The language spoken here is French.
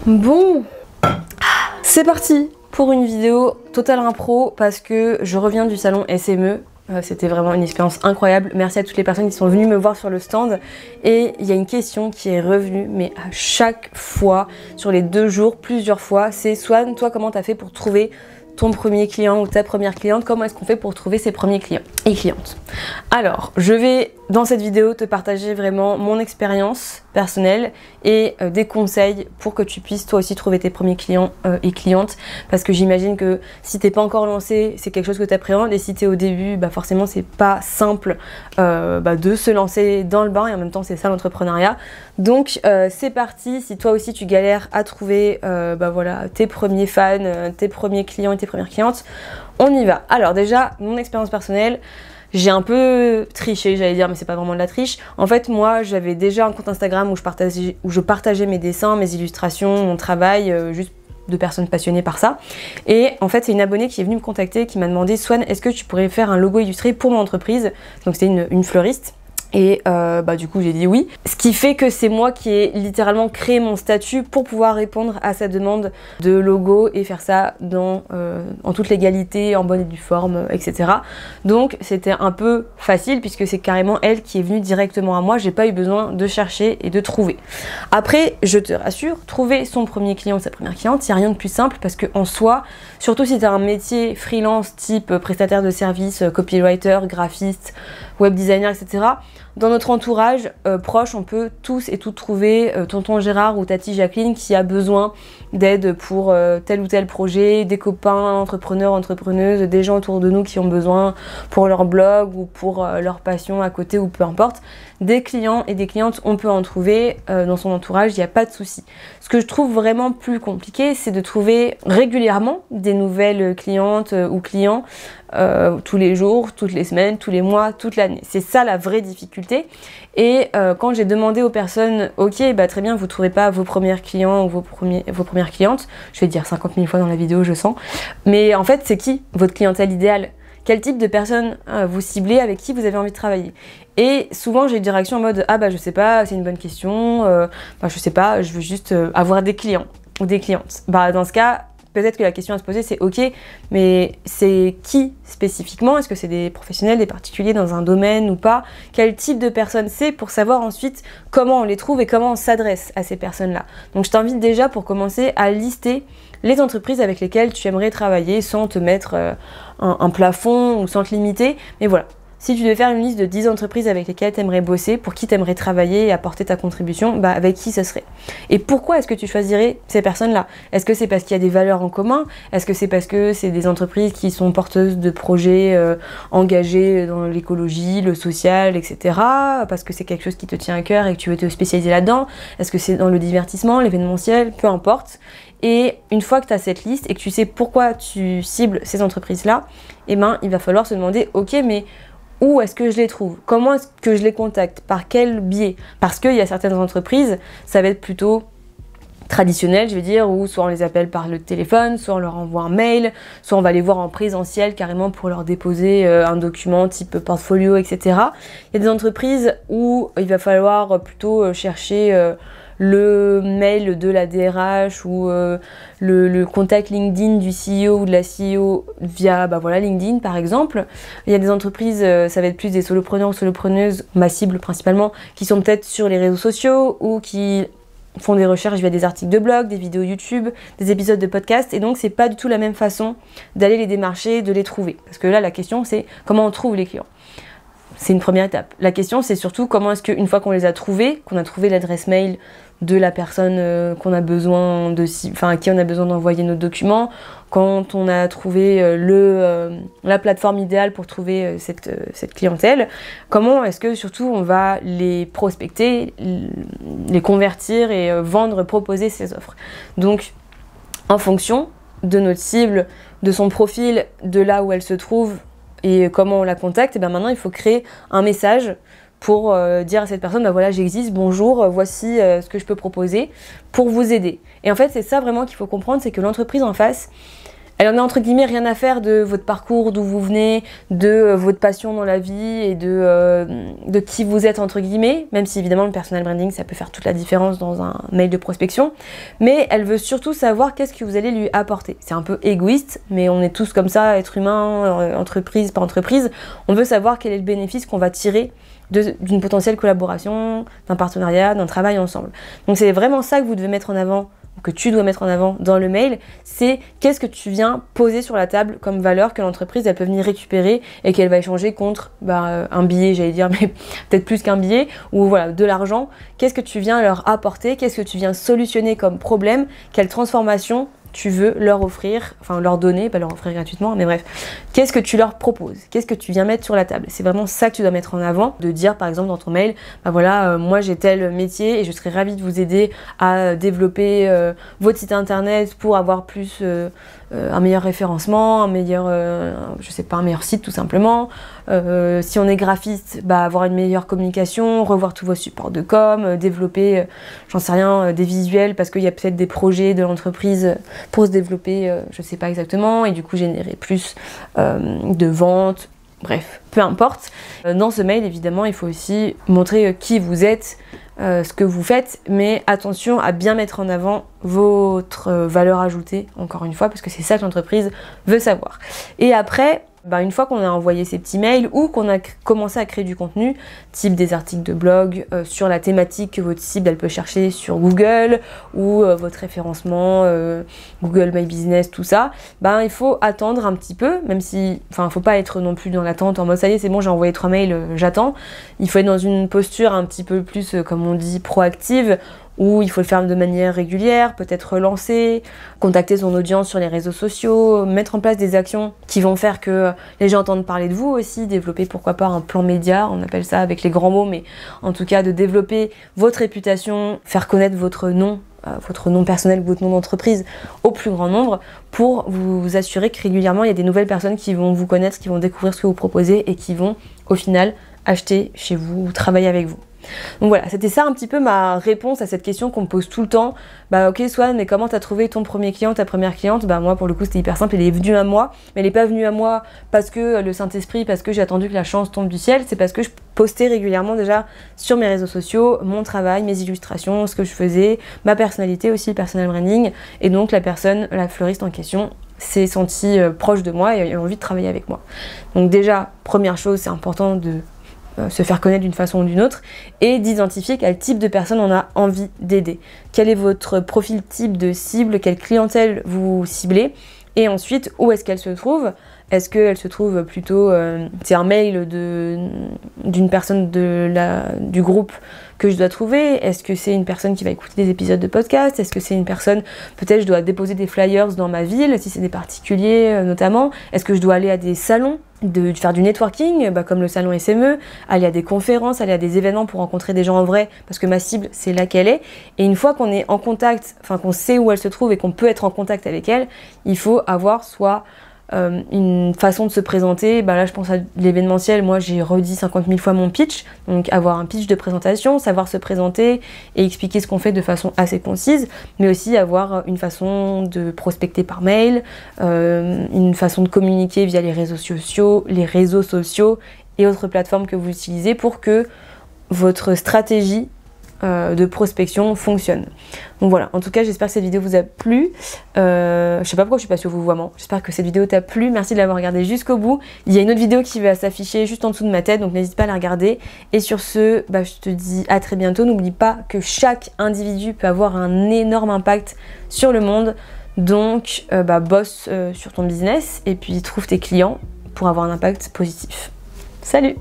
Bon, c'est parti pour une vidéo totale impro parce que je reviens du salon SME. C'était vraiment une expérience incroyable. Merci à toutes les personnes qui sont venues me voir sur le stand. Et il y a une question qui est revenue, mais à chaque fois, sur les 2 jours, plusieurs fois, c'est Swan, toi comment t'as fait pour trouver ton premier client ou ta première cliente? Comment est-ce qu'on fait pour trouver ses premiers clients et clientes? Alors, je vais dans cette vidéo te partager vraiment mon expérience personnelle et des conseils pour que tu puisses toi aussi trouver tes premiers clients et clientes, parce que j'imagine que si t'es pas encore lancé, c'est quelque chose que tu appréhendes, et si t'es au début, bah forcément c'est pas simple de se lancer dans le bain, et en même temps c'est ça l'entrepreneuriat. Donc c'est parti. Si toi aussi tu galères à trouver voilà, tes premiers fans, tes premiers clients et tes premières clientes, on y va. Alors déjà, mon expérience personnelle, j'ai un peu triché, j'allais dire, mais c'est pas vraiment de la triche. En fait, moi, j'avais déjà un compte Instagram où je partageais mes dessins, mes illustrations, mon travail, juste de personnes passionnées par ça. Et en fait, c'est une abonnée qui est venue me contacter, qui m'a demandé: Swan, est-ce que tu pourrais faire un logo illustré pour mon entreprise? Donc c'était une fleuriste. Et du coup j'ai dit oui. Ce qui fait que c'est moi qui ai littéralement créé mon statut pour pouvoir répondre à sa demande de logo et faire ça en toute légalité, en bonne et due forme, etc. Donc c'était un peu facile puisque c'est carrément elle qui est venue directement à moi. J'ai pas eu besoin de chercher et de trouver. Après, je te rassure, trouver son premier client ou sa première cliente, il n'y a rien de plus simple, parce que en soi, surtout si tu as un métier freelance type prestataire de services, copywriter, graphiste, web designer, etc. Dans notre entourage proche, on peut tous et toutes trouver tonton Gérard ou tati Jacqueline qui a besoin d'aide pour tel ou tel projet, des copains entrepreneurs, entrepreneuses, des gens autour de nous qui ont besoin pour leur blog ou pour leur passion à côté, ou peu importe. Des clients et des clientes, on peut en trouver dans son entourage, il n'y a pas de souci. Ce que je trouve vraiment plus compliqué, c'est de trouver régulièrement des nouvelles clientes ou clients tous les jours, toutes les semaines, tous les mois, toute l'année. C'est ça la vraie difficulté. Et quand j'ai demandé aux personnes: ok, très bien, vous ne trouvez pas vos premiers clients ou vos premières clientes, je vais dire 50 000 fois dans la vidéo, je sens, mais en fait c'est qui votre clientèle idéale? Quel type de personnes vous ciblez, avec qui vous avez envie de travailler? Et souvent j'ai eu des réactions en mode: ah je sais pas, c'est une bonne question, je sais pas, je veux juste avoir des clients ou des clientes. Dans ce cas, peut-être que la question à se poser, c'est: ok, mais c'est qui spécifiquement? Est-ce que c'est des professionnels, des particuliers dans un domaine ou pas? Quel type de personne c'est, pour savoir ensuite comment on les trouve et comment on s'adresse à ces personnes-là. Donc je t'invite déjà, pour commencer, à lister les entreprises avec lesquelles tu aimerais travailler, sans te mettre un plafond ou sans te limiter. Mais voilà, si tu devais faire une liste de 10 entreprises avec lesquelles tu aimerais bosser, pour qui tu aimerais travailler et apporter ta contribution, avec qui ce serait? Et pourquoi est-ce que tu choisirais ces personnes-là? Est-ce que c'est parce qu'il y a des valeurs en commun? Est-ce que c'est parce que c'est des entreprises qui sont porteuses de projets engagés dans l'écologie, le social, etc. Parce que c'est quelque chose qui te tient à cœur et que tu veux te spécialiser là-dedans? Est-ce que c'est dans le divertissement, l'événementiel? Peu importe. Et une fois que tu as cette liste et que tu sais pourquoi tu cibles ces entreprises-là, il va falloir se demander: ok, mais où est-ce que je les trouve? Comment est-ce que je les contacte? Par quel biais? Parce qu'il y a certaines entreprises, ça va être plutôt traditionnel, je vais dire, où soit on les appelle par le téléphone, soit on leur envoie un mail, soit on va les voir en présentiel carrément pour leur déposer un document type portfolio, etc. Il y a des entreprises où il va falloir plutôt chercher le mail de la DRH ou le contact LinkedIn du CEO ou de la CEO via LinkedIn par exemple. Il y a des entreprises, ça va être plus des solopreneurs ou solopreneuses, ma cible principalement, qui sont peut-être sur les réseaux sociaux ou qui font des recherches via des articles de blog, des vidéos YouTube, des épisodes de podcast, et donc c'est pas du tout la même façon d'aller les démarcher, de les trouver. Parce que là, la question c'est comment on trouve les clients. C'est une première étape. La question c'est surtout comment est-ce qu'une fois qu'on les a trouvés, qu'on a trouvé l'adresse mail de la personne qu'on a besoin à qui on a besoin d'envoyer nos documents, quand on a trouvé la plateforme idéale pour trouver cette clientèle, comment est-ce que surtout on va les prospecter, les convertir et vendre, proposer ces offres. Donc en fonction de notre cible, de son profil, de là où elle se trouve et comment on la contacte, et maintenant il faut créer un message pour dire à cette personne: voilà, j'existe, bonjour, voici ce que je peux proposer pour vous aider. Et en fait, c'est ça vraiment qu'il faut comprendre, c'est que l'entreprise en face, Elle en a entre guillemets rien à faire de votre parcours, d'où vous venez, de votre passion dans la vie et de qui vous êtes entre guillemets, même si évidemment le personal branding ça peut faire toute la différence dans un mail de prospection, mais elle veut surtout savoir qu'est-ce que vous allez lui apporter. C'est un peu égoïste, mais on est tous comme ça, être humain, entreprise par entreprise, on veut savoir quel est le bénéfice qu'on va tirer d'une potentielle collaboration, d'un partenariat, d'un travail ensemble. Donc c'est vraiment ça que vous devez mettre en avant, que tu dois mettre en avant dans le mail, c'est qu'est-ce que tu viens poser sur la table comme valeur que l'entreprise elle peut venir récupérer et qu'elle va échanger contre un billet, j'allais dire, mais peut-être plus qu'un billet, ou voilà, de l'argent. Qu'est-ce que tu viens leur apporter, qu'est-ce que tu viens solutionner comme problème, quelle transformation tu veux leur offrir, enfin leur donner, pas leur offrir gratuitement, mais bref, qu'est-ce que tu leur proposes, qu'est-ce que tu viens mettre sur la table. C'est vraiment ça que tu dois mettre en avant, de dire par exemple dans ton mail, bah voilà, moi j'ai tel métier et je serais ravie de vous aider à développer votre site internet pour avoir plus un meilleur référencement, un meilleur, je sais pas, un meilleur site tout simplement. Si on est graphiste, bah avoir une meilleure communication, revoir tous vos supports de com, développer, j'en sais rien, des visuels parce qu'il y a peut-être des projets de l'entreprise pour se développer, je sais pas exactement, et du coup générer plus de ventes, bref, peu importe. Dans ce mail, évidemment, il faut aussi montrer qui vous êtes, ce que vous faites, mais attention à bien mettre en avant votre valeur ajoutée, encore une fois, parce que c'est ça que l'entreprise veut savoir. Et après, une fois qu'on a envoyé ces petits mails ou qu'on a commencé à créer du contenu, type des articles de blog sur la thématique que votre cible elle peut chercher sur Google ou votre référencement Google My Business, tout ça, il faut attendre un petit peu, même si, faut pas être non plus dans l'attente en mode ça y est c'est bon j'ai envoyé 3 mails, j'attends. Il faut être dans une posture un petit peu plus, comme on dit, proactive, où il faut le faire de manière régulière, peut-être relancer, contacter son audience sur les réseaux sociaux, mettre en place des actions qui vont faire que les gens entendent parler de vous aussi, développer pourquoi pas un plan média, on appelle ça avec les grands mots, mais en tout cas de développer votre réputation, faire connaître votre nom personnel ou votre nom d'entreprise au plus grand nombre pour vous assurer que régulièrement il y a des nouvelles personnes qui vont vous connaître, qui vont découvrir ce que vous proposez et qui vont au final acheter chez vous ou travailler avec vous. Donc voilà, c'était ça un petit peu ma réponse à cette question qu'on me pose tout le temps. Ok Swan, mais comment t'as trouvé ton premier client, ta première cliente? Moi pour le coup c'était hyper simple, elle est venue à moi, mais elle n'est pas venue à moi parce que le Saint-Esprit, parce que j'ai attendu que la chance tombe du ciel, c'est parce que je postais régulièrement déjà sur mes réseaux sociaux mon travail, mes illustrations, ce que je faisais, ma personnalité aussi, le personal branding, et donc la personne, la fleuriste en question, s'est sentie proche de moi et a eu envie de travailler avec moi. Donc déjà, première chose, c'est important de se faire connaître d'une façon ou d'une autre et d'identifier quel type de personne on a envie d'aider. Quel est votre profil type de cible, quelle clientèle vous ciblez et ensuite où est-ce qu'elle se trouve. Est-ce qu'elle se trouve plutôt, c'est un mail d'une personne du groupe que je dois trouver? Est-ce que c'est une personne qui va écouter des épisodes de podcast? Est-ce que c'est une personne, peut-être je dois déposer des flyers dans ma ville, si c'est des particuliers notamment? Est-ce que je dois aller à des salons, de faire du networking, comme le salon SME, aller à des conférences, aller à des événements pour rencontrer des gens en vrai, parce que ma cible, c'est là qu'elle est. Et une fois qu'on est en contact, qu'on sait où elle se trouve et qu'on peut être en contact avec elle, il faut avoir soit une façon de se présenter, là je pense à l'événementiel, moi j'ai redit 50 000 fois mon pitch, donc avoir un pitch de présentation, savoir se présenter et expliquer ce qu'on fait de façon assez concise, mais aussi avoir une façon de prospecter par mail, une façon de communiquer via les réseaux sociaux et autres plateformes que vous utilisez pour que votre stratégie de prospection fonctionne. Donc voilà, en tout cas j'espère que cette vidéo vous a plu. Je sais pas pourquoi je suis pas sur vouvoiement. J'espère que cette vidéo t'a plu, merci de l'avoir regardée jusqu'au bout. Il y a une autre vidéo qui va s'afficher juste en dessous de ma tête, donc n'hésite pas à la regarder. Et sur ce, je te dis à très bientôt. N'oublie pas que chaque individu peut avoir un énorme impact sur le monde. Donc bosse sur ton business et puis trouve tes clients pour avoir un impact positif. Salut!